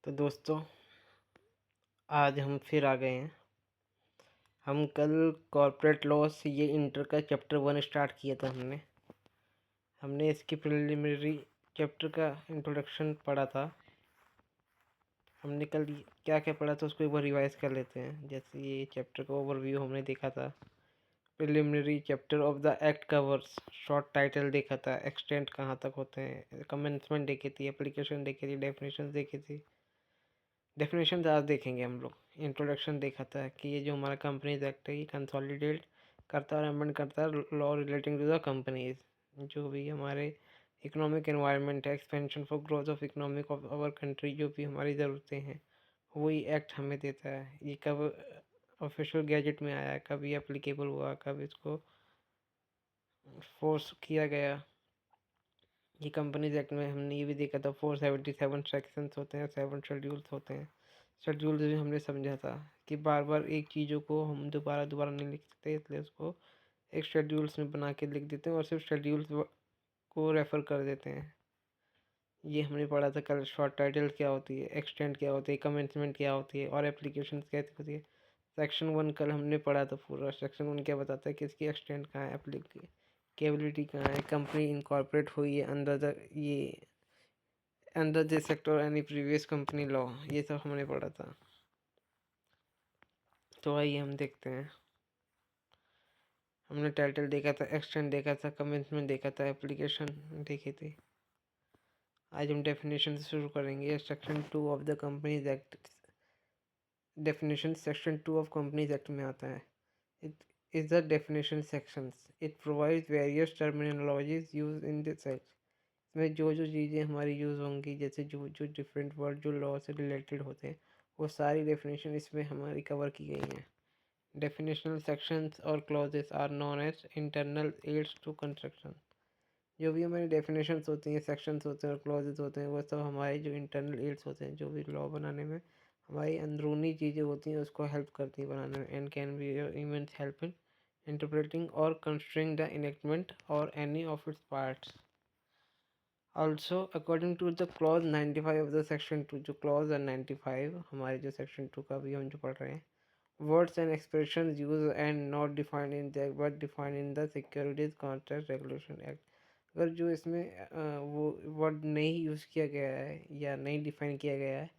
तो दोस्तों, आज हम फिर आ गए हैं। हम कल कॉर्पोरेट लॉ से ये इंटर का चैप्टर 1 स्टार्ट किया था। हमने इसकी प्रिलिमिनरी चैप्टर का इंट्रोडक्शन पढ़ा था। हमने कल क्या क्या पढ़ा था उसको एक बार रिवाइज कर लेते हैं। जैसे ये चैप्टर का ओवरव्यू हमने देखा था। Preliminary chapter of the act covers, short title देखा था। एक्सटेंट कहाँ तक होते हैं, कमेंसमेंट देखी थी, एप्लीकेशन देखी थी, डेफिनेशन देखी थी। डेफिनेशन आज देखेंगे हम लोग। इंट्रोडक्शन देखा था कि ये जो हमारा कंपनीज एक्ट है ये कंसोलिडेट करता है और अमेंड करता है law relating to the companies. जो भी हमारे इकोनॉमिक एनवायरनमेंट है, expansion for growth of economic of our country, जो भी हमारी ज़रूरतें हैं वही एक्ट हमें देता है। ये कब ऑफिशियल गैजेट में आया, कब ये अप्लीकेबल हुआ, कब इसको फोर्स किया गया। ये कंपनीज एक्ट में हमने ये भी देखा था 477 सेक्शंस होते हैं, 7 शेड्यूल्स होते हैं। शेड्यूल्स भी हमने समझा था कि बार बार एक चीज़ों को हम दोबारा दोबारा नहीं लिख सकते, इसलिए उसको एक शेड्यूल्स में बना के लिख देते हैं और सिर्फ शेड्यूल्स को रेफ़र कर देते हैं। ये हमने पढ़ा था कल। शॉर्ट टाइटल क्या होती है, एक्सटेंट क्या होती है, कमेंसमेंट क्या होती है और एप्लीकेशन कैसे होती है। सेक्शन 1 कल हमने पढ़ा था पूरा। सेक्शन 1 क्या बताता है कि इसकी एक्सटेंट कहाँ है, एप्लीकेबिलिटी कहाँ है, कंपनी इनकॉर्पोरेट हुई है under this sector any previous company law, ये सब हमने पढ़ा था। तो आइए हम देखते हैं। हमने टाइटल देखा था, एक्सटेंट देखा था, कमेंसमेंट देखा था, एप्लीकेशन देखी थी। आज हम डेफिनेशन से शुरू करेंगे। Section 2 of the companies act. Definition section 2 of companies act में आता है। It is the definition sections. It provides various terminologies use in this act. इसमें जो जो चीज़ें हमारी यूज़ होंगी, जैसे जो जो डिफरेंट वर्ड जो लॉ से रिलेटेड होते हैं, वो सारी डेफिनेशन इसमें हमारी कवर की गई हैं। डेफिनेशनल सेक्शंस और clauses are known as internal aids to construction. जो भी हमारी डेफिनेशंस होती हैं, सेक्शंस होते हैं और क्लॉजेस होते हैं, वो सब हमारे जो इंटरनल एड्स होते हैं, जो भी लॉ बनाने में हमारी अंदरूनी चीज़ें होती हैं उसको हेल्प करती हैं बनाने में। And can be immense help in interpreting और कंस्ट्रक्टिंग द इनेक्टमेंट और any of its parts. Also according to the clause 95 of the section 2, जो क्लॉज है 95 हमारे जो सेक्शन 2 का भी हम जो पढ़ रहे हैं, words and expression use and not defined in the but defined in the securities contract regulation act. अगर जो इसमें वो वर्ड नहीं यूज़ किया गया है या नहीं डिफाइन किया गया है,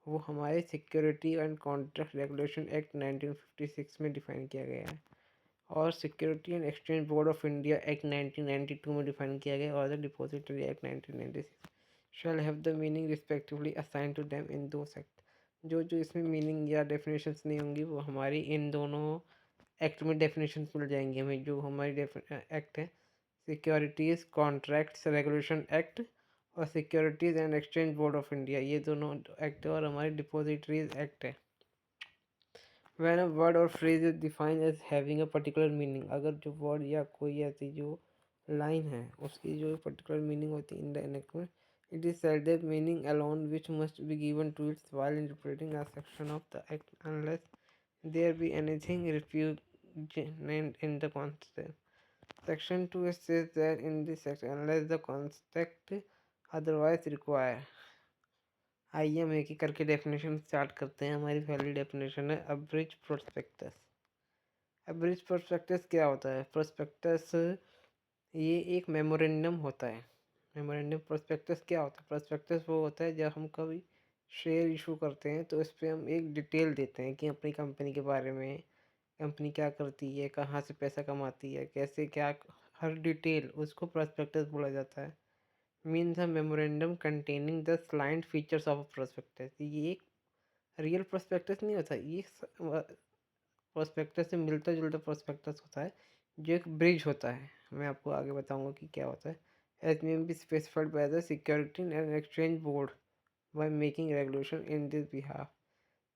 वो हमारे security and contract regulation act 1956 में डिफाइन किया गया है और security and exchange board of India act 1992 में डिफाइन किया गया और the depository act 1996 shall have the meaning respectively assign to them in दो एक्ट। जो जो इसमें मीनिंग या डेफिनेशंस नहीं होंगी वो हमारी इन दोनों एक्ट में डेफिनेशंस मिल जाएंगी हमें। जो हमारी एक्ट है, सिक्योरिटीज़ कॉन्ट्रैक्ट्स रेगुलेशन एक्ट और securities and exchange board of India, ये दोनों एक्ट है और हमारी डिपॉजिटरीज एक्ट है। When a word or phrase is defined as having a particular meaning, अगर जो वर्ड या कोई ऐसी जो लाइन है उसकी जो पर्टिकुलर मीनिंग होती है in the enactment, it is said that meaning alone which must be given to it while interpreting a section of the act unless there be anything repugnant in the context. Section 2 says that in this section unless the context otherwise require। आइए हम एक एक करके definition start करते हैं। हमारी पहली definition है अब्रिज प्रोस्पेक्टस। अब्रिज प्रोस्पेक्टस क्या होता है? प्रोस्पेक्टस ये एक मेमोरेंडम होता है। मेमोरेंडम प्रोस्पेक्टस क्या होता है? प्रोस्पेक्टस वो होता है जब हम कभी शेयर इशू करते हैं तो इस पर हम एक डिटेल देते हैं कि अपनी कंपनी के बारे में, कंपनी क्या करती है, कहाँ से पैसा कमाती है, कैसे क्या, हर डिटेल, उसको प्रोस्पेक्टस बोला जाता है। Means a memorandum containing the slide features of prospectus. ये एक रियल प्रोस्पेक्टस नहीं होता, ये प्रोस्पेक्टस से मिलता जुलता प्रोस्पेक्टस होता है जो एक ब्रिज होता है। मैं आपको आगे बताऊंगा कि क्या होता है। As may be specified by the security and exchange board by making regulation in this behalf.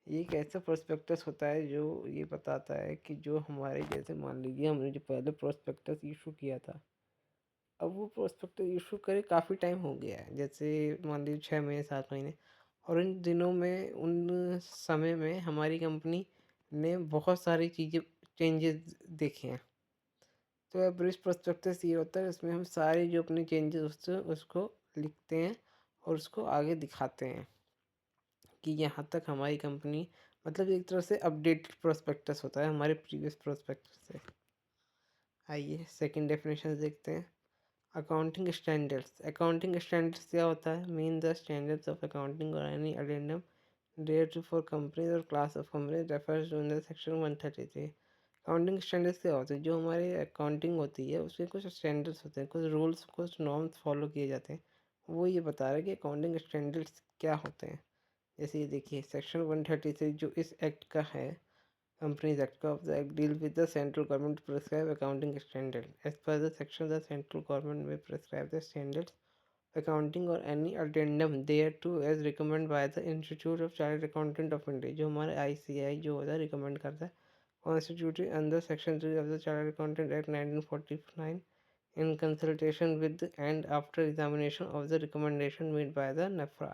ये एक ऐसा प्रोस्पेक्टस होता है जो ये बताता है कि जो हमारे, जैसे मान लीजिए हमने जो पहले प्रोस्पेक्टस इशू किया था, अब वो प्रोस्पेक्टस इशू करे काफ़ी टाइम हो गया है, जैसे मान लीजिए 6 महीने 7 महीने, और इन दिनों में, उन समय में हमारी कंपनी ने बहुत सारी चीज़ें, चेंजेस देखे हैं। तो एवरेज प्रोस्पेक्टस ये होता है, इसमें हम सारे जो अपने चेंजेस उसको लिखते हैं और उसको आगे दिखाते हैं कि यहाँ तक हमारी कंपनी, मतलब एक तरह से अपडेटेड प्रोस्पेक्टस होता है हमारे प्रीवियस प्रोस्पेक्टस से। आइए सेकंड डेफिनेशन देखते हैं। Accounting standards. अकाउंटिंग स्टैंडर्ड्स क्या होता है? Mean the standards of accounting और any addendum there for companies or class of companies refers to in the section 133। Accounting standards क्या होते हैं? जो हमारी अकाउंटिंग होती है उसके कुछ स्टैंडर्ड्स होते हैं, कुछ रूल्स, कुछ नॉर्म्स फॉलो किए जाते हैं। वो ये बता रहा है कि अकाउंटिंग स्टैंडर्ड्स क्या होते हैं। जैसे ये देखिए सेक्शन 133 जो इस एक्ट का है, Companies Act of the Act deal with the central government to prescribe accounting standard. As per the section, the central government may prescribe the standards of accounting or any addendum thereto as recommended by the Institute of Chartered Accountant of India. जो हमारे ICAI जो होता है recommend करता है, constituted under section 3 of the Chartered Accountant Act 1949 in consultation with and after examination of the recommendation made by the NEFRA.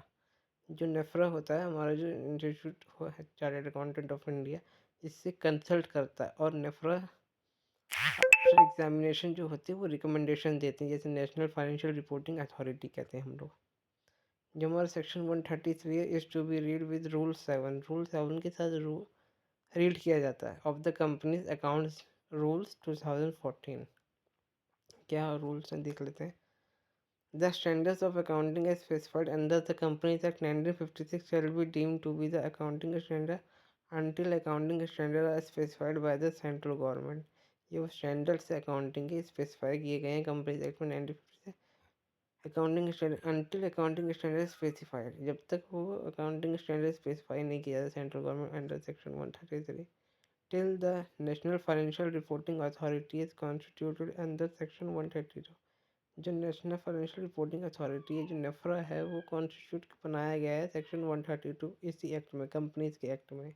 जो नेफ्रा होता है हमारा, जो इंस्टीट्यूट है चार्टर्ड अकाउंटेंट ऑफ इंडिया, इससे कंसल्ट करता है, और नेफ्रा आफ्टर एग्जामिनेशन जो होती है वो रिकमेंडेशन देते हैं, जैसे नेशनल फाइनेंशियल रिपोर्टिंग अथॉरिटी कहते हैं हम लोग। जो हमारा सेक्शन 133 है is to be read with rule 7। Rule 7 के साथ रीड किया जाता है of the companies accounts rules 2014। क्या रूल्स हैं देख लेते हैं। The standards of accounting as specified under the Companies Act 1956 shall be deemed to be the accounting standard until accounting standards are specified by the central government। ये वो standards accounting के specify किए गए हैं कंपनीज एक्ट में 1950 से। Accounting standard until accounting standard specified, जब तक वो अकाउंटिंग स्टैंडर्ड स्पेसिफाई नहीं किया जाता central government under section 133, till the National Financial Reporting Authority is constituted under section 132। जो नेशनल फाइनेंशियल रिपोर्टिंग अथॉरिटी है, जो नेफ्रा है, वो कॉन्स्टिट्यूट बनाया गया है सेक्शन 132 इसी एक्ट में, कंपनीज के एक्ट में।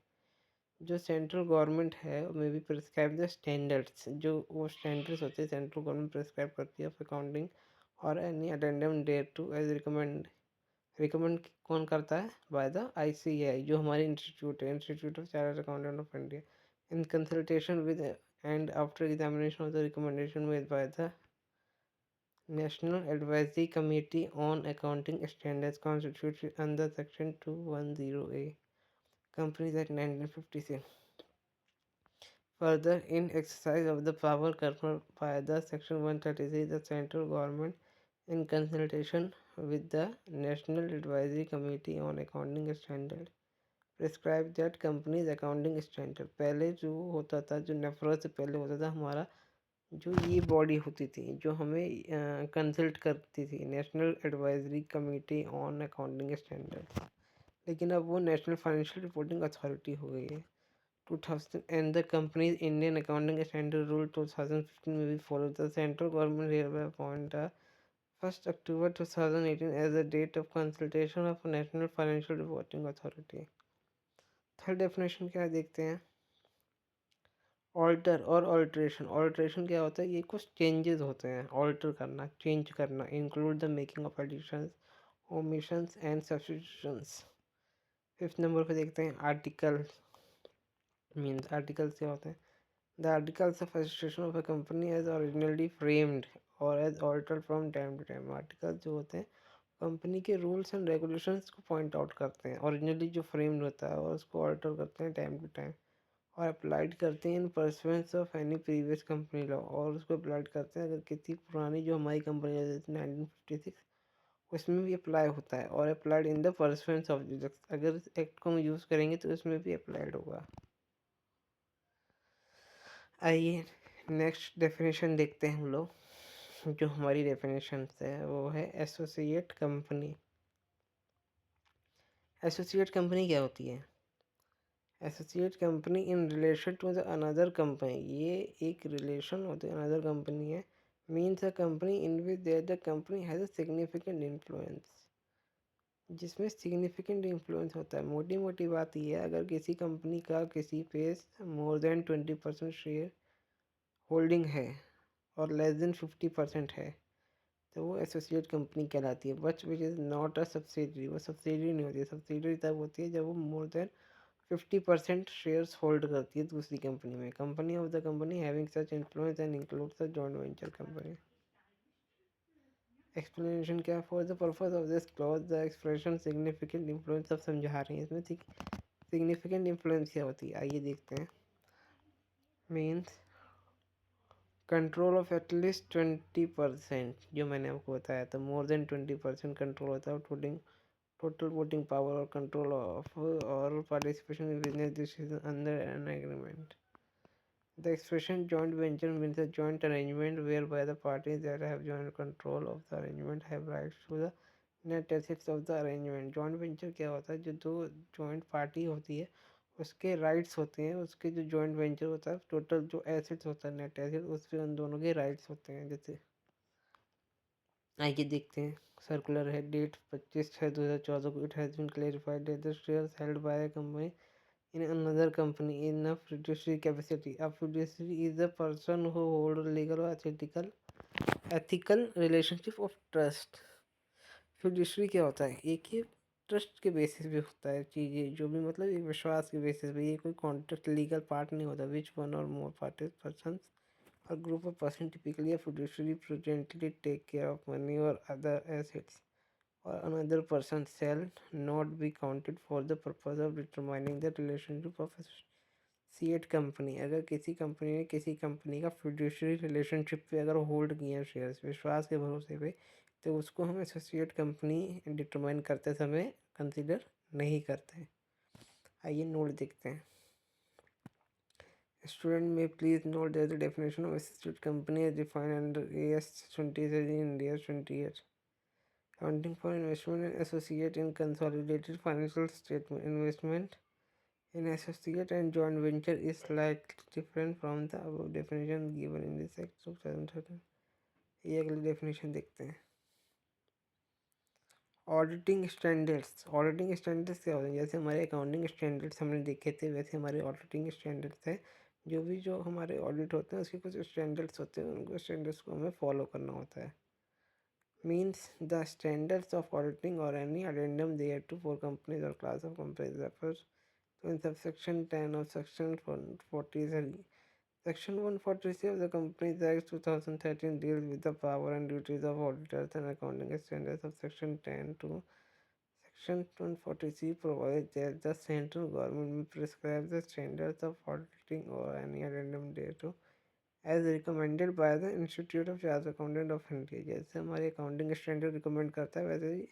जो सेंट्रल गवर्नमेंट है may be prescribe the standards, जो वो स्टैंडर्ड्स होते हैं सेंट्रल गवर्नमेंट प्रिस्क्राइब करती है ऑफ अकाउंटिंग और any addendum thereto as recommend कौन करता है? बाय द ICAI, जो हमारी इंस्टीट्यूट है, institute of chartered accountant of India, in consultation with and after examination of the recommendation made by the National Advisory Committee on Accounting Standards constituted under Section 210A Companies Act 1956. Further, in exercise of the power conferred by the Section 133, the central government, in consultation with the National Advisory Committee on Accounting Standards, prescribe that companies accounting standard। पहले जो होता था, जो नेफ्रा से पहले होता था हमारा, जो ये बॉडी होती थी जो हमें कंसल्ट करती थी, national advisory committee on accounting standard, लेकिन अब वो नेशनल फाइनेंशियल रिपोर्टिंग अथॉरिटी हो गई है। 2000 and the companies Indian accounting standard rule 2015 में भी follow the central government hereby appoint 1 October 2018 as the date of consultation of national financial reporting authority. Third definition क्या देखते हैं। ऑल्टर और alteration. Alteration क्या होता है? ये कुछ चेंजेस होते हैं, ऑल्टर करना, चेंज करना, include the making of additions, omissions and substitutions. Fifth number पे देखते हैं आर्टिकल। मीन्स आर्टिकल्स क्या होते हैं? The articles of registration of a company as originally framed or as alter from time to time. Articles जो होते हैं company के रूल्स एंड रेगुलेशंस को पॉइंट आउट करते हैं, ओरिजिनली जो फ्रेम्ड होता है और उसको ऑल्टर करते हैं टाइम टू टाइम, और अप्लाइड करते हैं इन pursuance of any previous company law, और उसको अप्लाइड करते हैं अगर किसी पुरानी जो हमारी कंपनी है जैसे 1956 उसमें भी अप्लाई होता है, और applied in the pursuance of, अगर इस एक्ट को हम यूज़ करेंगे तो इसमें भी अप्लाइड होगा। आइए नेक्स्ट डेफिनेशन देखते हैं हम लोग। जो हमारी डेफिनेशन है वो है एसोसिएट कंपनी। एसोसिएट कंपनी क्या होती है? Associate company in relation to the another company, ये एक रिलेशन होती है अनदर कंपनी है। Means a company in which there the company has a significant influence, जिसमें सिग्निफिकेंट इन्फ्लुएंस होता है। मोटी मोटी बात ये है, अगर किसी कंपनी का किसी पे मोर देन 20% शेयर होल्डिंग है और लेस देन 50% है तो वो एसोसिएट कंपनी कहलाती है। But which is not a subsidiary, वो सब्सिडरी नहीं होती है। सब्सिडरी तब होती है जब वो मोर देन 50% शेयर्स होल्ड करती है दूसरी कंपनी में। Company of the company having such influence and includes the joint venture company. Explanation क्या, for the purpose of this clause the expression significant influence, सब समझा रहे हैं इसमें। सिग्निफिकेंट इन्फ्लुएंस क्या होती है, आइए देखते हैं। मीन्स कंट्रोल ऑफ एटलीस्ट 20%, जो मैंने आपको बताया था, मोर देन 20% कंट्रोल होता है वोटिंग, टोटल वोटिंग पावर और कंट्रोल ऑफ और participation in business decision under an agreement. The expression joint venture means a joint arrangement whereby the parties that have joint control of the arrangement have rights to the net assets of the arrangement। joint venture क्या होता है, जो दो joint party होती है उसके rights होते हैं, उसके जो joint venture होता है टोटल जो assets होता है net assets उस पर उन दोनों के rights होते हैं। जैसे आइए देखते हैं, सर्कुलर है डेट 25/6/2014 को। It has been clarified that the shares held by a company in another company in a fiduciary capacity। A fiduciary is a person who hold legal or ethical relationship of trust। fiduciary क्या होता है, एक ये trust के basis पे होता है चीज़ें, जो भी मतलब एक विश्वास के बेसिस पे, ये कोई कॉन्ट्रैक्ट लीगल पार्ट नहीं होता। विच वन और मोर पार्टीज पर्सन और group of person typically a fiduciary prudently take care of money or other assets or another person shall not be counted for the purpose of determining the relationship of associate company. अगर किसी company ने किसी company का fiduciary relationship पे अगर hold किया shares विश्वास के भरोसे पे, तो उसको हम एसोसिएट कंपनी डिटरमाइन करते समय कंसिडर नहीं करते। आइए नोट देखते हैं। स्टूडेंट में please note that the definition of associate company is defined under AS 20 in India 28। Accounting for investment in associate in consolidated financial statement, investment in associate and joint venture is slightly different from the above definition given in this Act 2013। ये अगली definition देखते हैं। Auditing standards. Auditing standards क्या होते हैं, जैसे हमारे accounting standards हमने देखे थे वैसे हमारे ऑडिटिंग स्टैंडर्ड्स है। जो हमारे ऑडिट होते हैं उसके कुछ स्टैंडर्ड्स होते हैं, उनको स्टैंडर्ड्स को हमें फॉलो करना होता है। Means the standards of auditing or any addendum thereto for companies or class of companies refers to in subsection 10 of section 143। Section 143 of the Companies Act 2013 deals with the power and duties of auditors and accounting standards of section 10 to section 143 provides that the central government may prescribe the standards of auditing or any addendum thereto as recommended by the institute of chart accountant of India. जैसे हमारे accounting standard recommend करता है वैसे ही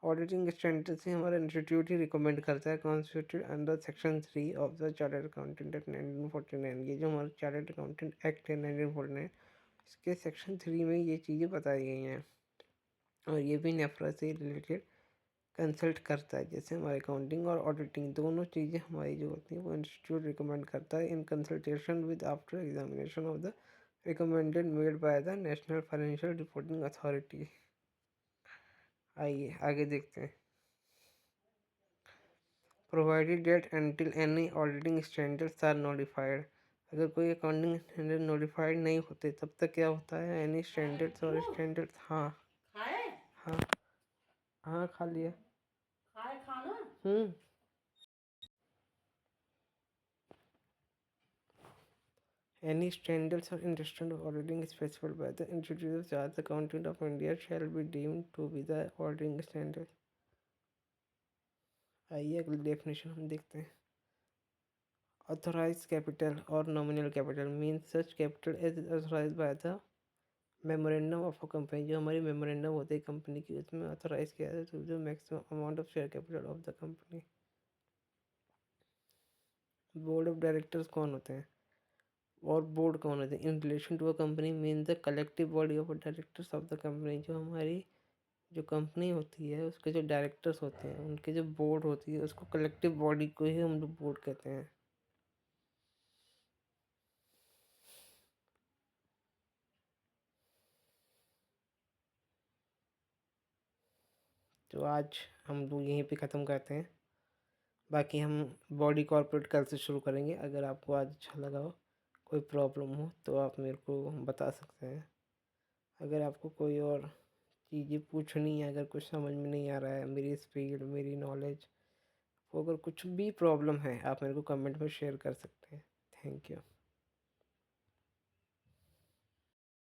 auditing standard से हमारा institute ही recommend करता है, constituted under section 3 of the chartered accountant act 1949। ये जो हमारा चार्टर्ड अकाउंटेंट एक्ट है 1949, इसके सेक्शन 3 में ये चीज़ें बताई गई हैं और ये भी नेफ्रा से रिलेटेड कंसल्ट करता है। जैसे हमारे अकाउंटिंग और ऑडिटिंग दोनों चीज़ें हमारी जो होती हैं वो इंस्टीट्यूट रिकमेंड करता है in consultation with after examination of the recommended made by the national financial reporting authority. आइए आगे देखते हैं। Provided that until any auditing standards are notified. अगर कोई अकाउंटिंग स्टैंडर्ड नोटिफाइड नहीं होते तब तक क्या होता है, एनी स्टैंडर्ड्स और स्टैंडर्ड्स। हाँ हाँ हाँ खा लिया। हम्म। Any standards or instrument of auditing specified by the Institute of Chartered Accountant of India shall be deemed to be the auditing standard। आइए अगली डेफिनेशन हम देखते हैं। Authorized capital or nominal capital means such capital as is authorized by the memorandum of a company। जो हमारी memorandum होती है company की उसमें ऑथोराइज किया जाता है तो जो maximum amount of share capital of the company. Board of directors कौन होते हैं और बोर्ड कौन होते हैं in relation to a company mean the collective body of directors of the company. जो हमारी जो कंपनी होती है उसके जो डायरेक्टर्स होते हैं उनके जो बोर्ड होती है उसको कलेक्टिव बॉडी को ही हम लोग बोर्ड कहते हैं। तो आज हम लोग यहीं पे ख़त्म करते हैं, बाकी हम बॉडी कॉर्पोरेट कल से शुरू करेंगे। अगर आपको आज अच्छा लगा हो, कोई प्रॉब्लम हो तो आप मेरे को बता सकते हैं। अगर आपको कोई और चीज़ें पूछनी है, अगर कुछ समझ में नहीं आ रहा है, मेरी स्पीड मेरी नॉलेज, अगर कुछ भी प्रॉब्लम है आप मेरे को कमेंट में शेयर कर सकते हैं। Thank you.